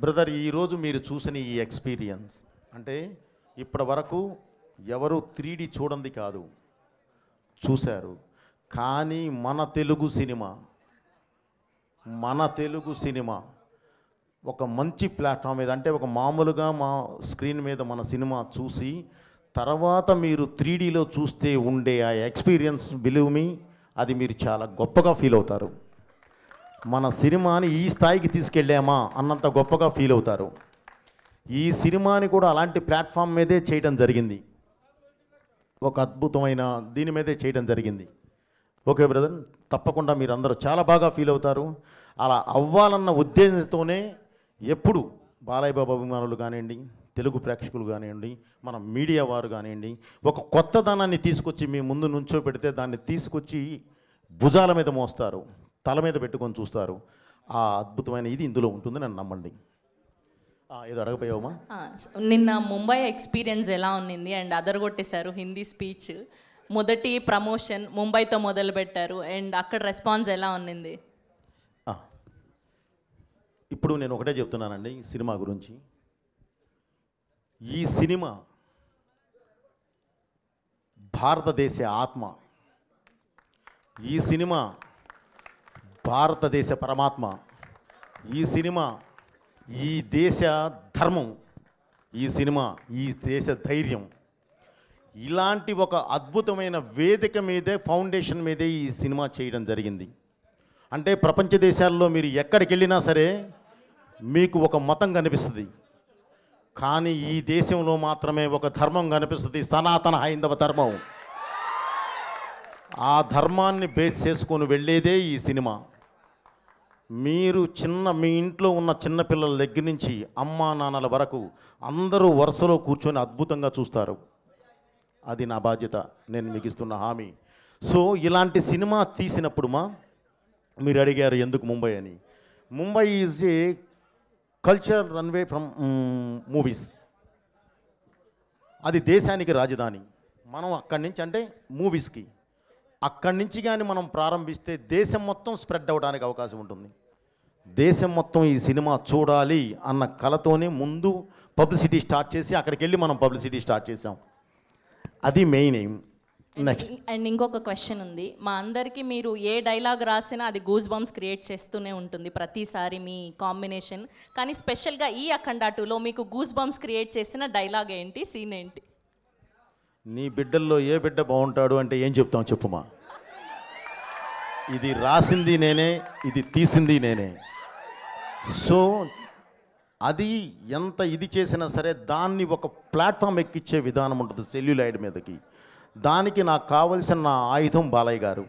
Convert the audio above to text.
Brother, ఈరోజు మీరు చూసిన ఈ ఎక్స్పీరియన్స్ అంటే ఇప్పటి వరకు ఎవరు 3D చూడండి కాదు, చూశారు. కానీ మన తెలుగు సినిమా ఒక మంచి ప్లాట్ఫామ్ మీద, అంటే ఒక మామూలుగా మా స్క్రీన్ మీద మన సినిమా చూసి తర్వాత మీరు 3Dలో చూస్తే ఉండే ఆ ఎక్స్పీరియన్స్, బిలీవ్ మీ, అది మీరు చాలా గొప్పగా ఫీల్ అవుతారు. మన సినిమాని ఈ స్థాయికి తీసుకెళ్ళామా అన్నంత గొప్పగా ఫీల్ అవుతారు. ఈ సినిమాని కూడా అలాంటి ప్లాట్ఫామ్ మీదే చేయడం జరిగింది, ఒక అద్భుతమైన దీని మీదే చేయడం జరిగింది. ఓకే బ్రదర్, తప్పకుండా మీరు అందరూ చాలా బాగా ఫీల్ అవుతారు. అలా అవ్వాలన్న ఉద్దేశంతోనే ఎప్పుడు బాలయ్య బాబు అభిమానులు కానివ్వండి, తెలుగు ప్రేక్షకులు కానివ్వండి, మన మీడియా వారు కానివ్వండి, ఒక కొత్తదనాన్ని తీసుకొచ్చి మీ ముందు నుంచో పెడితే దాన్ని తీసుకొచ్చి భుజాల మీద మోస్తారు, తల మీద పెట్టుకొని చూస్తారు. ఆ అద్భుతమైన ఇది ఇందులో ఉంటుంది, నన్ను నమ్మండి. ఏదో అడగపోయావమ్మా? నిన్న ముంబై ఎక్స్పీరియన్స్ ఎలా ఉన్నింది? అండ్ అదరగొట్టేశారు హిందీ స్పీచ్, మొదటి ప్రమోషన్ ముంబైతో మొదలు పెట్టారు, అండ్ అక్కడ రెస్పాన్స్ ఎలా ఉన్నింది? ఇప్పుడు నేను ఒకటే చెప్తున్నానండి సినిమా గురించి. ఈ సినిమా భారతదేశ ఆత్మ, ఈ సినిమా భారతదేశ పరమాత్మ, ఈ సినిమా ఈ దేశ ధర్మం, ఈ సినిమా ఈ దేశ ధైర్యం. ఇలాంటి ఒక అద్భుతమైన వేదిక మీదే, ఫౌండేషన్ మీదే ఈ సినిమా చేయడం జరిగింది. అంటే ప్రపంచ దేశాల్లో మీరు ఎక్కడికి వెళ్ళినా సరే మీకు ఒక మతం కనిపిస్తుంది, కానీ ఈ దేశంలో మాత్రమే ఒక ధర్మం కనిపిస్తుంది, సనాతన హైందవ ధర్మం. ఆ ధర్మాన్ని బేస్ చేసుకొని వెళ్ళేదే ఈ సినిమా. మీరు మీ ఇంట్లో ఉన్న చిన్నపిల్లల దగ్గర నుంచి అమ్మా నాన్నల వరకు అందరూ వరుసలో కూర్చొని అద్భుతంగా చూస్తారు. అది నా బాధ్యత, నేను మీకు ఇస్తున్న హామీ. సో ఇలాంటి సినిమా తీసినప్పుడు మీరు అడిగారు ఎందుకు ముంబై అని. Mumbai is a culture runway from movies. అది దేశానికి రాజధాని. మనం అక్కడి నుంచి, అంటే మూవీస్కి అక్కడి నుంచి కానీ మనం ప్రారంభిస్తే దేశం మొత్తం స్ప్రెడ్ అవ్వడానికి అవకాశం ఉంటుంది. దేశం మొత్తం ఈ సినిమా చూడాలి అన్న కలతోనే ముందు పబ్లిసిటీ స్టార్ట్ చేసి అక్కడికి వెళ్ళి మనం పబ్లిసిటీ స్టార్ట్ చేసాం. అది మెయిన్ ఎయిమ్. నెక్స్ట్ అండ్ ఇంకొక క్వశ్చన్ ఉంది. మా అందరికీ మీరు ఏ డైలాగ్ రాసినా అది గూస్ బంప్స్ క్రియేట్ చేస్తూనే ఉంటుంది ప్రతిసారి మీ కాంబినేషన్. కానీ స్పెషల్గా ఈ అఖండ 2లో మీకు గూస్ బంప్స్ క్రియేట్ చేసిన డైలాగ్ ఏంటి, సీన్ ఏంటి? నీ బిడ్డల్లో ఏ బిడ్డ బాగుంటాడు అంటే ఏం చెప్తాం చెప్పుమా. ఇది రాసింది నేనే, ఇది తీసింది నేనే. సో అది ఎంత ఇది చేసినా సరే దాన్ని ఒక ప్లాట్ఫామ్ ఎక్కించే విధానం ఉంటుంది సెల్యులాయిడ్ మీదకి. దానికి నాకు కావలసిన నా ఆయుధం బాలయ్య గారు.